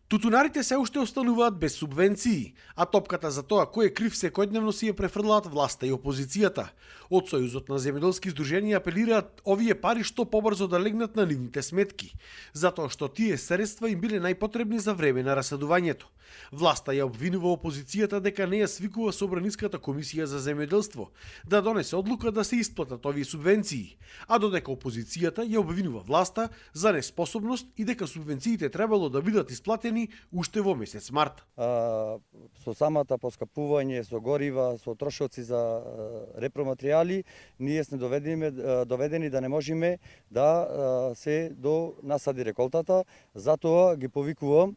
Тутунарите се уште остануваат без субвенции, а топката за тоа кој е крив секојдневно си ја префрлаат власта и опозицијата. Од Сојузот на земјоделски здруженија апелираат овие пари што побрзо да легнат на нивните сметки, затоа што тие средства им биле најпотребни за време на раседувањето. Власта ја обвинува опозицијата дека не ја свикува Собраниската комисија за земјоделство да донесе одлука да се исплатат овие субвенции, а додека опозицијата ја обвинува власта за неспособност и дека субвенциите требало да бидат исплатени уште во месец март. Со самата поскапување, со горива, со трошоци за репроматеријали, ние сме доведени да не можеме да се до насади реколтата, затоа ги повикувам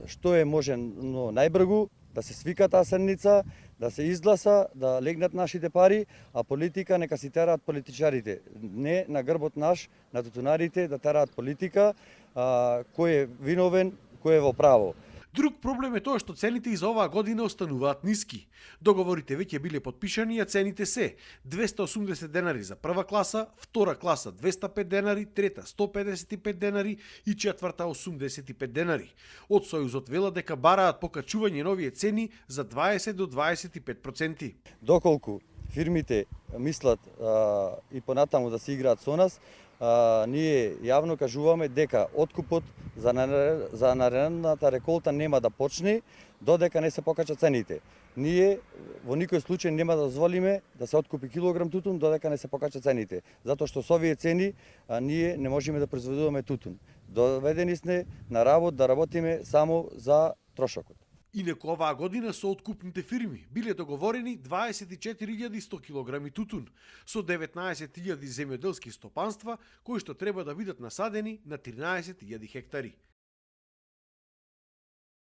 што е можено најбргу да се свика таа седница, да се изгласа, да легнат нашите пари, а политика нека си тераат политичарите. Не на грбот наш, на тутунарите, да тераат политика, кој е виновен, кој е во право. Друг проблем е тоа што цените и за оваа година остануваат ниски. Договорите веќе биле подпишани, а цените се 280 денари за прва класа, втора класа 205 денари, трета 155 денари и четврта 85 денари. Од Сојузот велат дека бараат покачување на овие цени за 20 до 25%. Доколку фирмите мислат и понатаму да се играат со нас, ние јавно кажуваме дека откупот за наредната реколта нема да почне додека не се покачат цените. Ние во никој случај нема да дозволиме да се откупи килограм тутун додека не се покачат цените, затоа што со овие цени ние не можеме да произведуваме тутун. Доведени сме на работ да работиме само за трошокот. Инаку оваа година со откупните фирми биле договорени 24.100 килограми тутун со 19.000 земјоделски стопанства кои што треба да бидат насадени на 13.000 хектари.